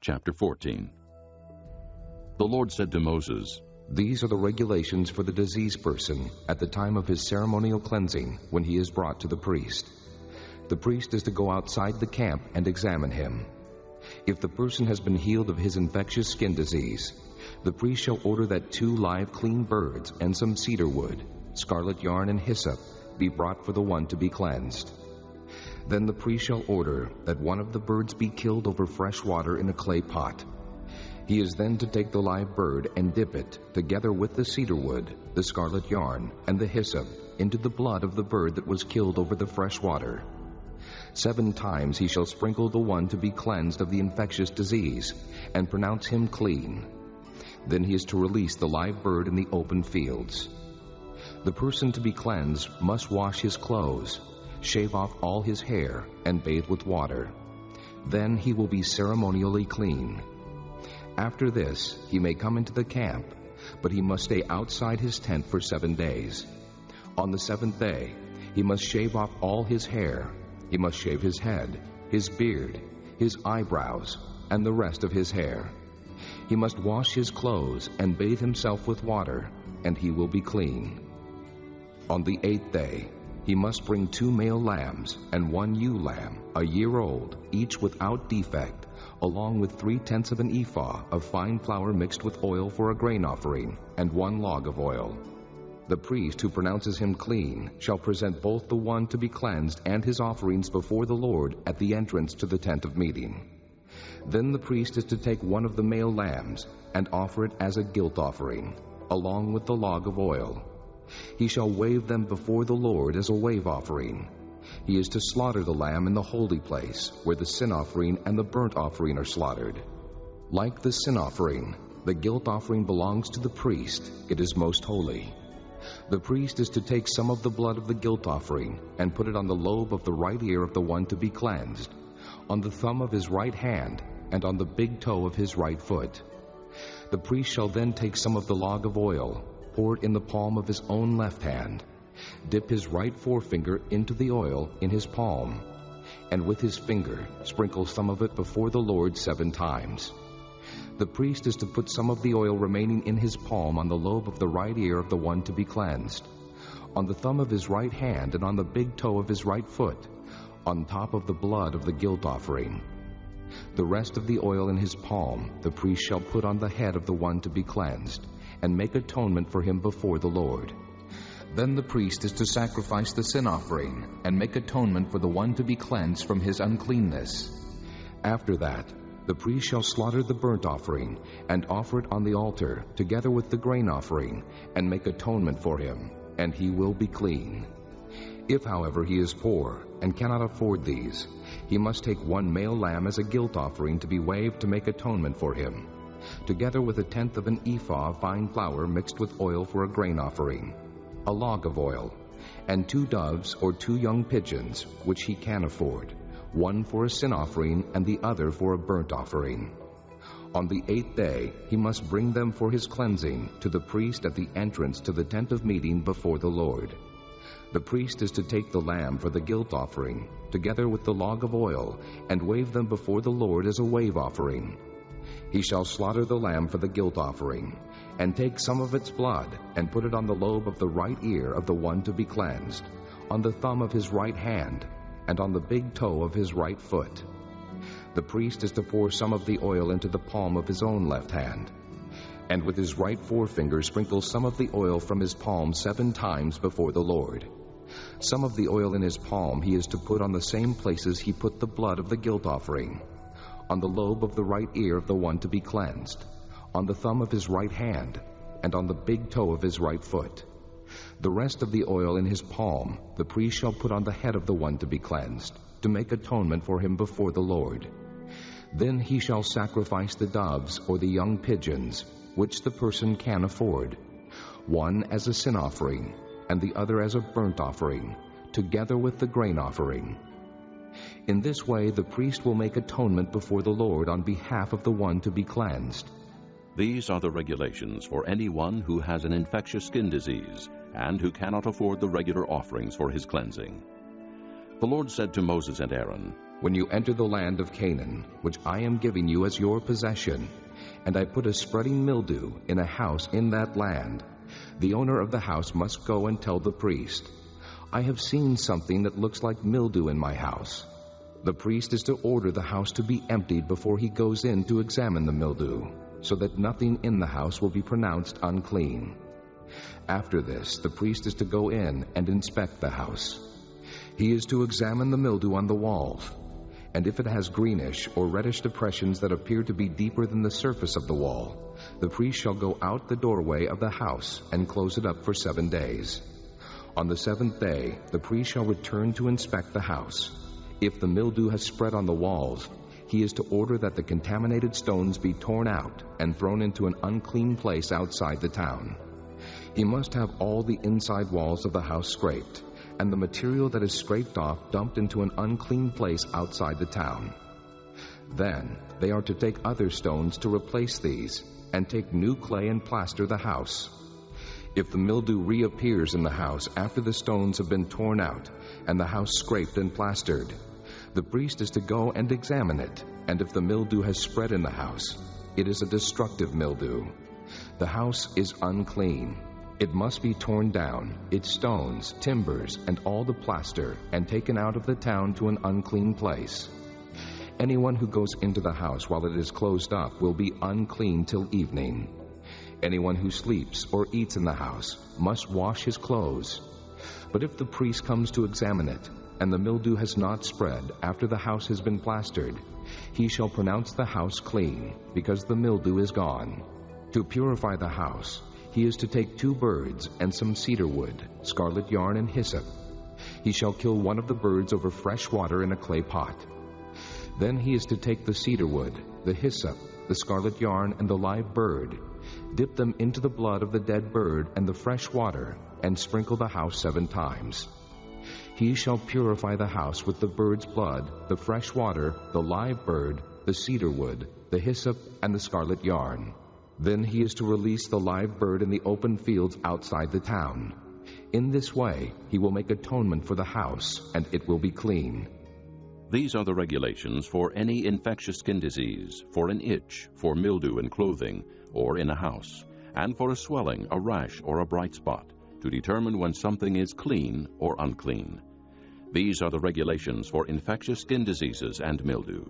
Chapter 14. The Lord said to Moses, These are the regulations for the diseased person at the time of his ceremonial cleansing when he is brought to the priest. The priest is to go outside the camp and examine him. If the person has been healed of his infectious skin disease, the priest shall order that 2 live clean birds and some cedar wood, scarlet yarn and hyssop be brought for the one to be cleansed. Then the priest shall order that one of the birds be killed over fresh water in a clay pot. He is then to take the live bird and dip it, together with the cedar wood, the scarlet yarn, and the hyssop, into the blood of the bird that was killed over the fresh water. 7 times he shall sprinkle the one to be cleansed of the infectious disease, and pronounce him clean. Then he is to release the live bird in the open fields. The person to be cleansed must wash his clothes, shave off all his hair, and bathe with water. Then he will be ceremonially clean. After this, he may come into the camp, but he must stay outside his tent for 7 days. On the 7th day, he must shave off all his hair. He must shave his head, his beard, his eyebrows, and the rest of his hair. He must wash his clothes and bathe himself with water, and he will be clean. On the 8th day, he must bring 2 male lambs and 1 ewe lamb, a year old, each without defect, along with 3/10 of an ephah of fine flour mixed with oil for a grain offering, and 1 log of oil. The priest who pronounces him clean shall present both the one to be cleansed and his offerings before the Lord at the entrance to the tent of meeting. Then the priest is to take one of the male lambs and offer it as a guilt offering, along with the log of oil. He shall wave them before the Lord as a wave offering. He is to slaughter the lamb in the holy place, where the sin offering and the burnt offering are slaughtered. Like the sin offering, the guilt offering belongs to the priest. It is most holy. The priest is to take some of the blood of the guilt offering and put it on the lobe of the right ear of the one to be cleansed, on the thumb of his right hand, and on the big toe of his right foot. The priest shall then take some of the log of oil, pour it in the palm of his own left hand, dip his right forefinger into the oil in his palm, and with his finger sprinkle some of it before the Lord 7 times. The priest is to put some of the oil remaining in his palm on the lobe of the right ear of the one to be cleansed, on the thumb of his right hand, and on the big toe of his right foot, on top of the blood of the guilt offering. The rest of the oil in his palm the priest shall put on the head of the one to be cleansed, and make atonement for him before the Lord. Then the priest is to sacrifice the sin offering, and make atonement for the one to be cleansed from his uncleanness. After that, the priest shall slaughter the burnt offering, and offer it on the altar, together with the grain offering, and make atonement for him, and he will be clean. If, however, he is poor, and cannot afford these, he must take 1 male lamb as a guilt offering to be waved to make atonement for him, together with 1/10 of an ephah of fine flour mixed with oil for a grain offering, a log of oil, and 2 doves or 2 young pigeons, which he can afford, 1 for a sin offering and the other for a burnt offering. On the 8th day he must bring them for his cleansing to the priest at the entrance to the tent of meeting before the Lord. The priest is to take the lamb for the guilt offering, together with the log of oil, and wave them before the Lord as a wave offering. He shall slaughter the lamb for the guilt offering, and take some of its blood, and put it on the lobe of the right ear of the one to be cleansed, on the thumb of his right hand, and on the big toe of his right foot. The priest is to pour some of the oil into the palm of his own left hand, and with his right forefinger sprinkle some of the oil from his palm 7 times before the Lord. Some of the oil in his palm he is to put on the same places he put the blood of the guilt offering, on the lobe of the right ear of the one to be cleansed, on the thumb of his right hand, and on the big toe of his right foot. The rest of the oil in his palm the priest shall put on the head of the one to be cleansed, to make atonement for him before the Lord. Then he shall sacrifice the doves or the young pigeons, which the person can afford, 1 as a sin offering, and the other as a burnt offering, together with the grain offering. In this way the priest will make atonement before the Lord on behalf of the one to be cleansed. These are the regulations for anyone who has an infectious skin disease and who cannot afford the regular offerings for his cleansing. The Lord said to Moses and Aaron, When you enter the land of Canaan, which I am giving you as your possession, and I put a spreading mildew in a house in that land, the owner of the house must go and tell the priest, I have seen something that looks like mildew in my house. The priest is to order the house to be emptied before he goes in to examine the mildew, so that nothing in the house will be pronounced unclean. After this, the priest is to go in and inspect the house. He is to examine the mildew on the walls, and if it has greenish or reddish depressions that appear to be deeper than the surface of the wall, the priest shall go out the doorway of the house and close it up for 7 days. On the 7th day, the priest shall return to inspect the house. If the mildew has spread on the walls, he is to order that the contaminated stones be torn out and thrown into an unclean place outside the town. He must have all the inside walls of the house scraped, and the material that is scraped off dumped into an unclean place outside the town. Then they are to take other stones to replace these, and take new clay and plaster the house. If the mildew reappears in the house after the stones have been torn out, and the house scraped and plastered, the priest is to go and examine it, and if the mildew has spread in the house, it is a destructive mildew. The house is unclean. It must be torn down, its stones, timbers, and all the plaster, and taken out of the town to an unclean place. Anyone who goes into the house while it is closed up will be unclean till evening. Anyone who sleeps or eats in the house must wash his clothes. But if the priest comes to examine it, and the mildew has not spread after the house has been plastered, he shall pronounce the house clean, because the mildew is gone. To purify the house, he is to take 2 birds and some cedar wood, scarlet yarn, and hyssop. He shall kill one of the birds over fresh water in a clay pot. Then he is to take the cedar wood, the hyssop, the scarlet yarn, and the live bird, dip them into the blood of the dead bird and the fresh water, and sprinkle the house 7 times. He shall purify the house with the bird's blood, the fresh water, the live bird, the cedar wood, the hyssop, and the scarlet yarn. Then he is to release the live bird in the open fields outside the town. In this way, he will make atonement for the house, and it will be clean. These are the regulations for any infectious skin disease, for an itch, for mildew in clothing or in a house, and for a swelling, a rash, or a bright spot, to determine when something is clean or unclean. These are the regulations for infectious skin diseases and mildew.